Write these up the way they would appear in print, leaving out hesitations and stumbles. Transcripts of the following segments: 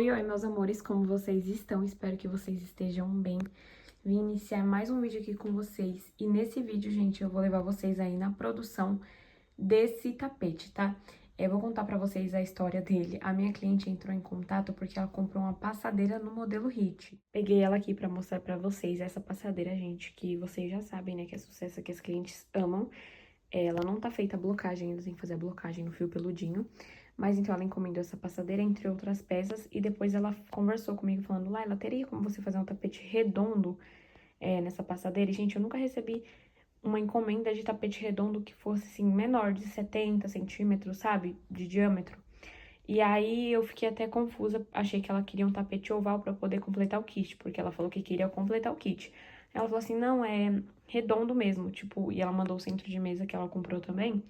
Oi, oi, meus amores, como vocês estão? Espero que vocês estejam bem. Vim iniciar mais um vídeo aqui com vocês. E nesse vídeo, gente, eu vou levar vocês aí na produção desse tapete, tá? Eu vou contar pra vocês a história dele. A minha cliente entrou em contato porque ela comprou uma passadeira no modelo Hit. Peguei ela aqui pra mostrar pra vocês essa passadeira, gente, que vocês já sabem, né, que é sucesso, que as clientes amam. Ela não tá feita a blocagem, ainda tem que fazer a blocagem no fio peludinho. Mas então ela encomendou essa passadeira, entre outras peças, e depois ela conversou comigo falando, Laila, teria como você fazer um tapete redondo nessa passadeira? E, gente, eu nunca recebi uma encomenda de tapete redondo que fosse, assim, menor, de 70 centímetros, sabe? De diâmetro. E aí eu fiquei até confusa, achei que ela queria um tapete oval pra poder completar o kit, porque ela falou que queria completar o kit. Ela falou assim, não, é redondo mesmo, tipo, e ela mandou o centro de mesa que ela comprou também.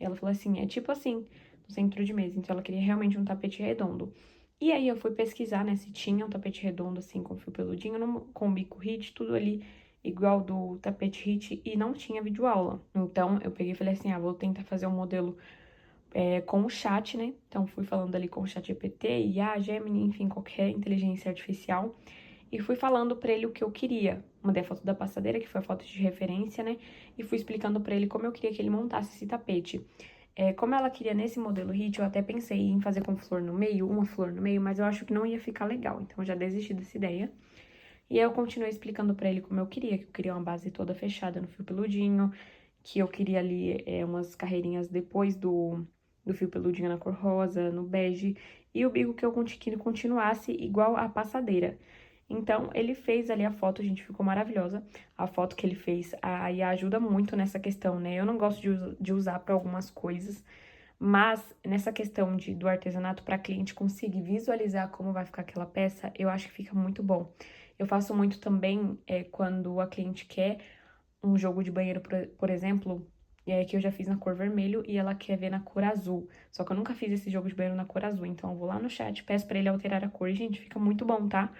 Ela falou assim, é tipo assim, no centro de mesa, então ela queria realmente um tapete redondo. E aí eu fui pesquisar, né, se tinha um tapete redondo, assim, com fio peludinho, com bico hit, tudo ali igual do tapete hit, e não tinha videoaula. Então eu peguei e falei assim, vou tentar fazer um modelo com o chat, né? Então, fui falando ali com o chat GPT, IA, Gemini, enfim, qualquer inteligência artificial. E fui falando pra ele o que eu queria. Mandei a foto da passadeira, que foi a foto de referência, né? E fui explicando pra ele como eu queria que ele montasse esse tapete. Como ela queria nesse modelo Hit, eu até pensei em fazer com flor no meio, uma flor no meio, mas eu acho que não ia ficar legal. Então, eu já desisti dessa ideia. E aí, eu continuei explicando pra ele como eu queria, que eu queria uma base toda fechada no fio peludinho, que eu queria ali umas carreirinhas depois do fio peludinho na cor rosa, no bege, e o bico que eu continuasse igual a passadeira. Então, ele fez ali a foto, gente, ficou maravilhosa. A foto que ele fez, a IA ajuda muito nessa questão, né? Eu não gosto de usar para algumas coisas, mas nessa questão do artesanato, para cliente conseguir visualizar como vai ficar aquela peça, eu acho que fica muito bom. Eu faço muito também quando a cliente quer um jogo de banheiro, por exemplo, que eu já fiz na cor vermelho e ela quer ver na cor azul. Só que eu nunca fiz esse jogo de banheiro na cor azul, então eu vou lá no chat, peço pra ele alterar a cor e, gente, fica muito bom, tá?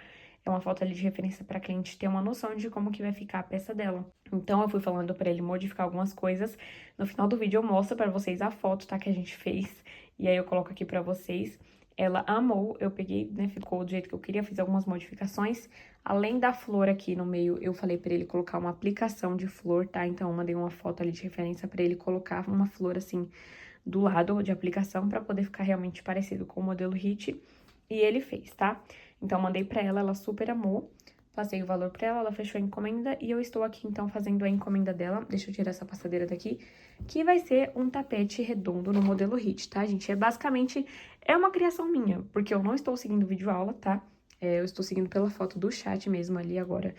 É uma foto ali de referência pra cliente ter uma noção de como que vai ficar a peça dela. Então, eu fui falando pra ele modificar algumas coisas. No final do vídeo eu mostro pra vocês a foto, tá, que a gente fez. E aí eu coloco aqui pra vocês. Ela amou, eu peguei, né, ficou do jeito que eu queria, fiz algumas modificações. Além da flor aqui no meio, eu falei pra ele colocar uma aplicação de flor, tá? Então, eu mandei uma foto ali de referência pra ele colocar uma flor, assim, do lado de aplicação pra poder ficar realmente parecido com o modelo Hit. E ele fez, tá? Então, mandei pra ela, ela super amou. Passei o valor pra ela, ela fechou a encomenda e eu estou aqui, então, fazendo a encomenda dela. Deixa eu tirar essa passadeira daqui. Que vai ser um tapete redondo no modelo Hit, tá, gente? Basicamente, é uma criação minha, porque eu não estou seguindo videoaula, tá? Eu estou seguindo pela foto do chat mesmo ali agora.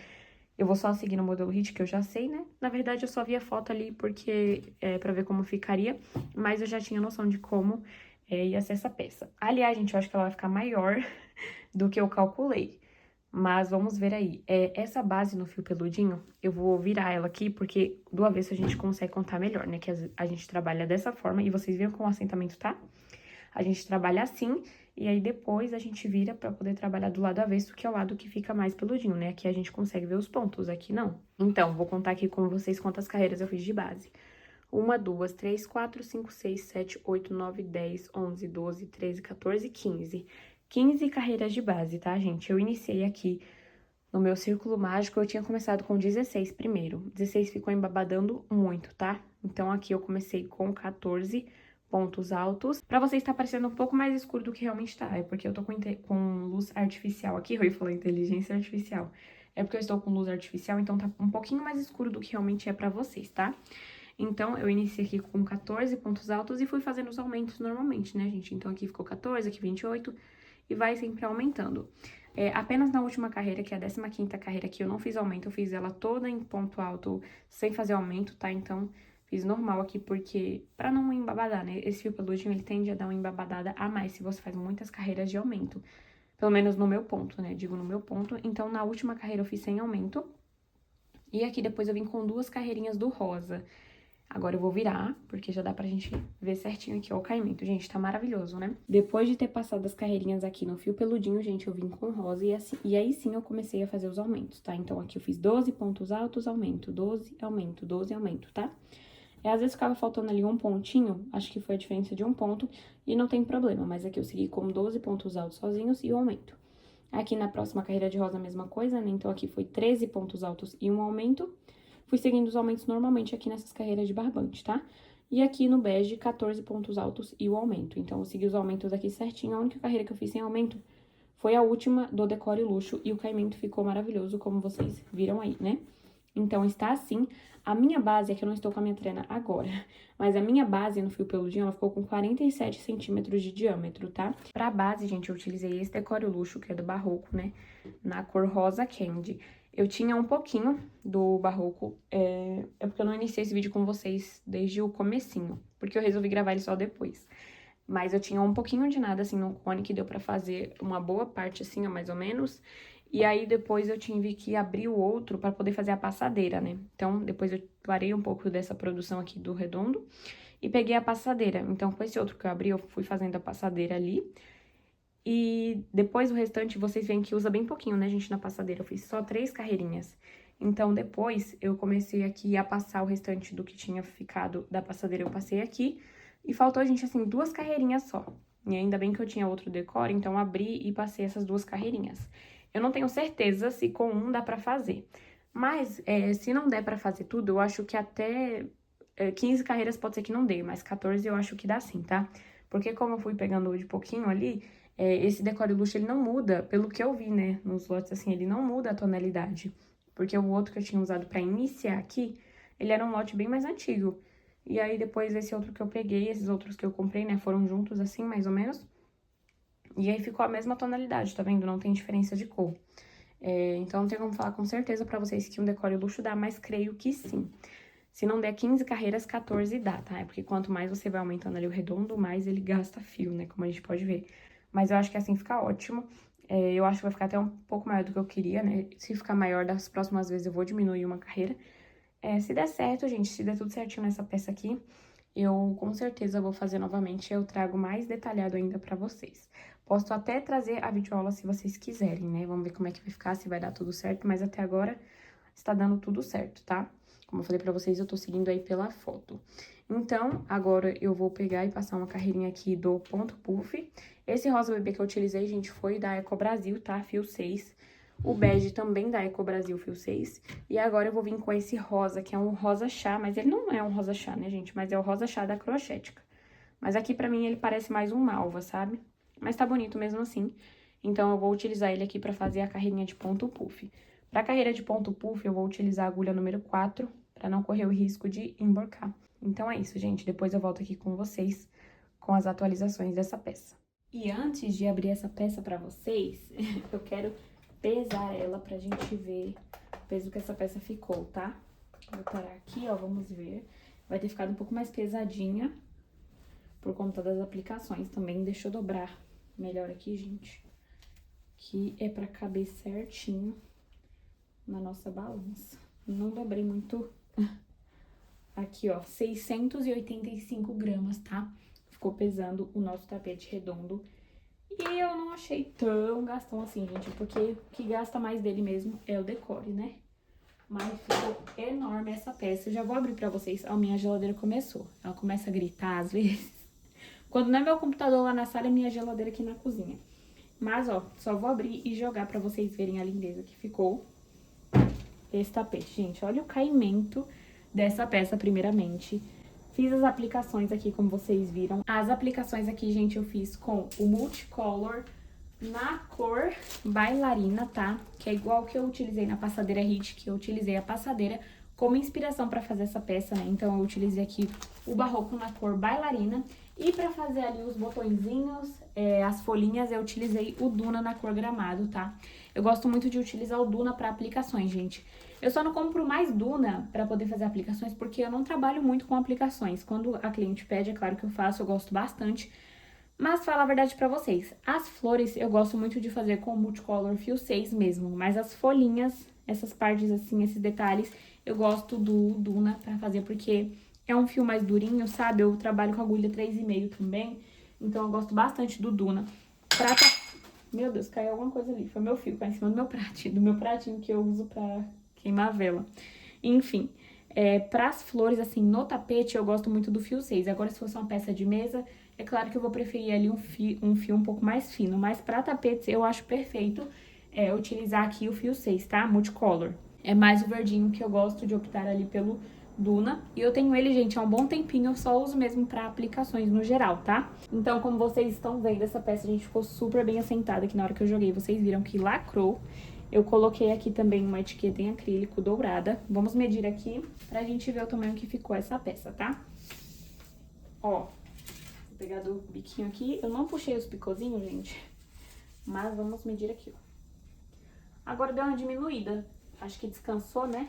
Eu vou só seguir no modelo Hit, que eu já sei, né? Na verdade, eu só vi a foto ali porque pra ver como ficaria, mas eu já tinha noção de como ia ser essa peça. Aliás, gente, eu acho que ela vai ficar maior do que eu calculei. Mas vamos ver aí. Essa base no fio peludinho, eu vou virar ela aqui, porque do avesso a gente consegue contar melhor, né? Que a gente trabalha dessa forma, e vocês viram como o assentamento tá? A gente trabalha assim, e aí depois a gente vira pra poder trabalhar do lado avesso, que é o lado que fica mais peludinho, né? Aqui a gente consegue ver os pontos, aqui não. Então, vou contar aqui com vocês quantas carreiras eu fiz de base. 1, 2, 3, 4, 5, 6, 7, 8, 9, 10, 11, 12, 13, 14, 15. 15 carreiras de base, tá, gente? Eu iniciei aqui no meu círculo mágico, eu tinha começado com 16 primeiro. 16 ficou embabadando muito, tá? Então, aqui eu comecei com 14 pontos altos. Pra vocês tá parecendo um pouco mais escuro do que realmente tá. É porque eu tô com luz artificial aqui. Eu ia falar inteligência artificial. É porque eu estou com luz artificial, então tá um pouquinho mais escuro do que realmente é pra vocês, tá? Então, eu iniciei aqui com 14 pontos altos e fui fazendo os aumentos normalmente, né, gente? Então, aqui ficou 14, aqui 28 e vai sempre aumentando. Apenas na última carreira, que é a 15ª carreira, que eu não fiz aumento, eu fiz ela toda em ponto alto, sem fazer aumento, tá? Então, fiz normal aqui, porque pra não embabadar, né? Esse fio peludinho, ele tende a dar uma embabadada a mais se você faz muitas carreiras de aumento. Pelo menos no meu ponto, né? Digo no meu ponto. Então, na última carreira eu fiz sem aumento. E aqui depois eu vim com 2 carreirinhas do rosa. Agora eu vou virar, porque já dá pra gente ver certinho aqui, ó, o caimento. Gente, tá maravilhoso, né? Depois de ter passado as carreirinhas aqui no fio peludinho, gente, eu vim com rosa e aí sim eu comecei a fazer os aumentos, tá? Então, aqui eu fiz 12 pontos altos, aumento, 12, aumento, 12, aumento, tá? Às vezes ficava faltando ali um pontinho, acho que foi a diferença de um ponto, e não tem problema, mas aqui eu segui com 12 pontos altos sozinhos e um aumento. Aqui na próxima carreira de rosa a mesma coisa, né? Então aqui foi 13 pontos altos e um aumento. Fui seguindo os aumentos normalmente aqui nessas carreiras de barbante, tá? E aqui no bege, 14 pontos altos e o aumento. Então, eu segui os aumentos aqui certinho. A única carreira que eu fiz sem aumento foi a última do Decore Luxo. E o caimento ficou maravilhoso, como vocês viram aí, né? Então, está assim. A minha base, é que eu não estou com a minha trena agora, mas a minha base no fio peludinho, ela ficou com 47 centímetros de diâmetro, tá? Pra base, gente, eu utilizei esse Decore Luxo, que é do Barroco, né? Na cor rosa candy. Eu tinha um pouquinho do Barroco, é porque eu não iniciei esse vídeo com vocês desde o comecinho, porque eu resolvi gravar ele só depois. Mas eu tinha um pouquinho de nada, assim, no cone, que deu pra fazer uma boa parte, assim, ó, mais ou menos. E aí, depois eu tive que abrir o outro pra poder fazer a passadeira, né? Então, depois eu parei um pouco dessa produção aqui do redondo e peguei a passadeira. Então, com esse outro que eu abri, eu fui fazendo a passadeira ali. E depois o restante, vocês veem que usa bem pouquinho, né, gente, na passadeira. Eu fiz só 3 carreirinhas. Então, depois, eu comecei aqui a passar o restante do que tinha ficado da passadeira, eu passei aqui. E faltou, gente, assim, 2 carreirinhas só. E ainda bem que eu tinha outro decore, então abri e passei essas 2 carreirinhas. Eu não tenho certeza se com um dá pra fazer. Mas, se não der pra fazer tudo, eu acho que até 15 carreiras pode ser que não dê, mas 14 eu acho que dá sim, tá? Porque como eu fui pegando de pouquinho ali, esse Decore Luxo, ele não muda, pelo que eu vi, né, nos lotes, assim, ele não muda a tonalidade. Porque o outro que eu tinha usado pra iniciar aqui, ele era um lote bem mais antigo. E aí, depois, esse outro que eu peguei, esses outros que eu comprei, né, foram juntos, assim, mais ou menos. E aí, ficou a mesma tonalidade, tá vendo? Não tem diferença de cor. Então, não tem como falar com certeza pra vocês que um Decore Luxo dá, mas creio que sim. Se não der 15 carreiras, 14 dá, tá? Porque quanto mais você vai aumentando ali o redondo, mais ele gasta fio, né? Como a gente pode ver. Mas eu acho que assim fica ótimo. Eu acho que vai ficar até um pouco maior do que eu queria, né? Se ficar maior, das próximas vezes eu vou diminuir uma carreira. Se der certo, gente, se der tudo certinho nessa peça aqui, eu com certeza vou fazer novamente. Eu trago mais detalhado ainda pra vocês. Posso até trazer a videoaula se vocês quiserem, né? Vamos ver como é que vai ficar, se vai dar tudo certo. Mas até agora está dando tudo certo, tá? Como eu falei pra vocês, eu tô seguindo aí pela foto. Então, agora eu vou pegar e passar uma carreirinha aqui do ponto puff. Esse rosa bebê que eu utilizei, gente, foi da Eco Brasil, tá? Fio 6. O bege também da Eco Brasil, fio 6. E agora eu vou vir com esse rosa, que é um rosa chá, mas ele não é um rosa chá, né, gente? Mas é o rosa chá da Crochêtica. Mas aqui pra mim ele parece mais um malva, sabe? Mas tá bonito mesmo assim. Então, eu vou utilizar ele aqui pra fazer a carreirinha de ponto puff. Pra carreira de ponto puff, eu vou utilizar a agulha número 4, pra não correr o risco de emborcar. Então, é isso, gente. Depois eu volto aqui com vocês, com as atualizações dessa peça. E antes de abrir essa peça pra vocês, eu quero pesar ela pra gente ver o peso que essa peça ficou, tá? Vou parar aqui, ó, vamos ver. Vai ter ficado um pouco mais pesadinha, por conta das aplicações também. Deixa eu dobrar melhor aqui, gente, que é pra caber certinho na nossa balança. Não dobrei muito. Aqui, ó, 685 gramas, tá? Ficou pesando o nosso tapete redondo. E eu não achei tão gastão assim, gente, porque o que gasta mais dele mesmo é o decore, né? Mas ficou enorme essa peça. Eu já vou abrir pra vocês. A minha geladeira começou. Ela começa a gritar às vezes. Quando não é meu computador lá na sala, é minha geladeira aqui na cozinha. Mas, ó, só vou abrir e jogar pra vocês verem a lindeza que ficou esse tapete, gente. Olha o caimento dessa peça, primeiramente. Fiz as aplicações aqui, como vocês viram. As aplicações aqui, gente, eu fiz com o Multicolor na cor bailarina, tá? Que é igual que eu utilizei na passadeira Hit, que eu utilizei a passadeira como inspiração pra fazer essa peça, né? Então, eu utilizei aqui o Barroco na cor bailarina. E pra fazer ali os botõezinhos, as folhinhas, eu utilizei o Duna na cor gramado, tá? Eu gosto muito de utilizar o Duna pra aplicações, gente. Eu só não compro mais Duna pra poder fazer aplicações, porque eu não trabalho muito com aplicações. Quando a cliente pede, é claro que eu faço, eu gosto bastante. Mas, falar a verdade pra vocês, as flores eu gosto muito de fazer com o Multicolor Fio 6 mesmo. Mas as folhinhas, essas partes assim, esses detalhes, eu gosto do Duna pra fazer, porque é um fio mais durinho, sabe? Eu trabalho com agulha 3,5 também, então eu gosto bastante do Duna. Prata... Meu Deus, caiu alguma coisa ali, foi meu fio, caiu em cima do meu pratinho que eu uso pra queimar a vela. Enfim, Pras flores, assim, no tapete, eu gosto muito do fio 6. Agora, se fosse uma peça de mesa, é claro que eu vou preferir ali um fio um pouco mais fino. Mas pra tapetes, eu acho perfeito utilizar aqui o fio 6, tá? Multicolor. É mais o verdinho que eu gosto de optar ali pelo Duna. E eu tenho ele, gente, há um bom tempinho, eu só uso mesmo pra aplicações no geral, tá? Então, como vocês estão vendo, essa peça, a gente ficou super bem assentada aqui na hora que eu joguei. Vocês viram que lacrou. Eu coloquei aqui também uma etiqueta em acrílico dourada. Vamos medir aqui pra gente ver o tamanho que ficou essa peça, tá? Ó, vou pegar do biquinho aqui. Eu não puxei os picôzinhos, gente, mas vamos medir aqui, ó. Agora deu uma diminuída. Acho que descansou, né?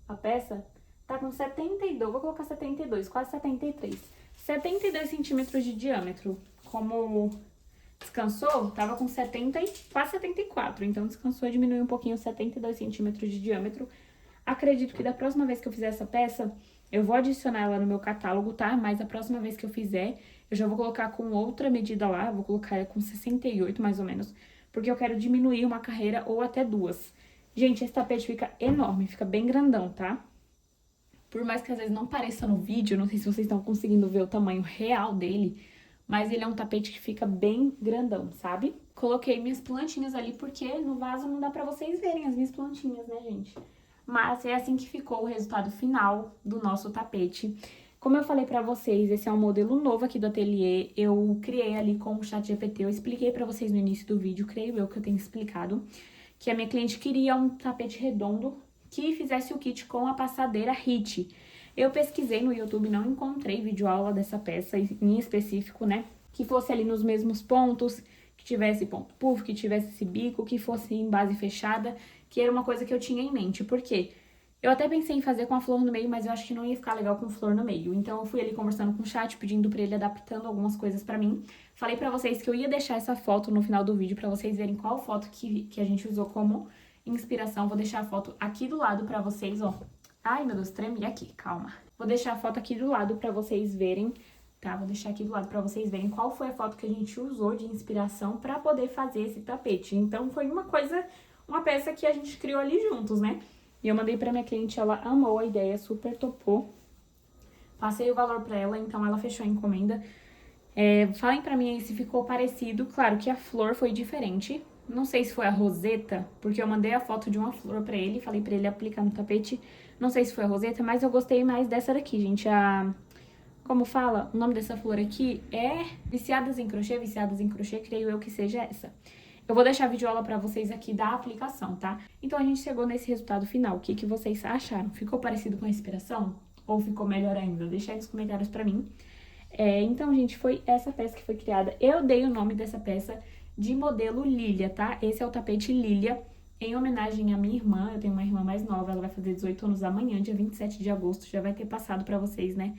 A peça tá com 72, vou colocar 72, quase 73. 72 centímetros de diâmetro. Como descansou, tava com 70 e quase 74, então descansou e diminuiu um pouquinho, 72 centímetros de diâmetro. Acredito que da próxima vez que eu fizer essa peça, eu vou adicionar ela no meu catálogo, tá? Mas a próxima vez que eu fizer, eu já vou colocar com outra medida lá, vou colocar ela com 68 mais ou menos, porque eu quero diminuir uma carreira ou até duas. Gente, esse tapete fica enorme, fica bem grandão, tá? Por mais que às vezes não pareça no vídeo, não sei se vocês estão conseguindo ver o tamanho real dele, mas ele é um tapete que fica bem grandão, sabe? Coloquei minhas plantinhas ali porque no vaso não dá pra vocês verem as minhas plantinhas, né, gente? Mas é assim que ficou o resultado final do nosso tapete. Como eu falei pra vocês, esse é um modelo novo aqui do ateliê. Eu criei ali com o ChatGPT, eu expliquei pra vocês no início do vídeo, creio eu que eu tenho explicado, que a minha cliente queria um tapete redondo que fizesse o kit com a passadeira HIT. Eu pesquisei no YouTube, não encontrei videoaula dessa peça em específico, né? Que fosse ali nos mesmos pontos, que tivesse ponto puff, que tivesse esse bico, que fosse em base fechada, que era uma coisa que eu tinha em mente. Por quê? Eu até pensei em fazer com a flor no meio, mas eu acho que não ia ficar legal com flor no meio. Então eu fui ali conversando com o chat, pedindo pra ele adaptando algumas coisas pra mim. Falei pra vocês que eu ia deixar essa foto no final do vídeo pra vocês verem qual foto que a gente usou como inspiração. Vou deixar a foto aqui do lado pra vocês, ó. Ai, meu Deus, tremi aqui, calma. Vou deixar a foto aqui do lado pra vocês verem, tá? Vou deixar aqui do lado pra vocês verem qual foi a foto que a gente usou de inspiração pra poder fazer esse tapete. Então foi uma peça que a gente criou ali juntos, né? E eu mandei pra minha cliente, ela amou a ideia, super topou. Passei o valor pra ela, então ela fechou a encomenda. Falem pra mim aí se ficou parecido. Claro que a flor foi diferente. Não sei se foi a roseta, porque eu mandei a foto de uma flor pra ele, falei pra ele aplicar no tapete. Não sei se foi a roseta, mas eu gostei mais dessa daqui, gente. Como fala? O nome dessa flor aqui é Viciadas em Crochê, creio eu que seja essa. Eu vou deixar a videoaula pra vocês aqui da aplicação, tá? Então, a gente chegou nesse resultado final. O que vocês acharam? Ficou parecido com a inspiração? Ou ficou melhor ainda? Deixa aí nos comentários pra mim. Então, gente, foi essa peça que foi criada. Eu dei o nome dessa peça de modelo Lilia, tá? Esse é o tapete Lilia, em homenagem à minha irmã. Eu tenho uma irmã mais nova, ela vai fazer 18 anos amanhã, dia 27 de agosto. Já vai ter passado pra vocês, né?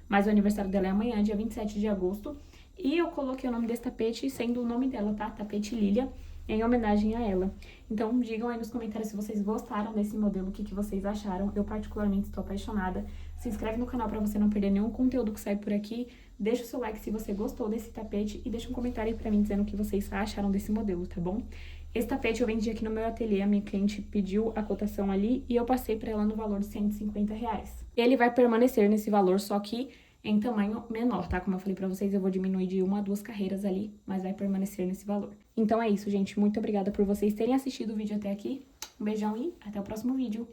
Mas o aniversário dela é amanhã, dia 27 de agosto. E eu coloquei o nome desse tapete sendo o nome dela, tá? Tapete Lilia, em homenagem a ela. Então, digam aí nos comentários se vocês gostaram desse modelo, o que vocês acharam. Eu particularmente estou apaixonada. Se inscreve no canal pra você não perder nenhum conteúdo que sai por aqui. Deixa o seu like se você gostou desse tapete e deixa um comentário aí pra mim dizendo o que vocês acharam desse modelo, tá bom? Esse tapete eu vendi aqui no meu ateliê, a minha cliente pediu a cotação ali e eu passei pra ela no valor de R$150. Ele vai permanecer nesse valor, só que em tamanho menor, tá? Como eu falei pra vocês, eu vou diminuir de 1 a 2 carreiras ali, mas vai permanecer nesse valor. Então é isso, gente. Muito obrigada por vocês terem assistido o vídeo até aqui. Um beijão e até o próximo vídeo.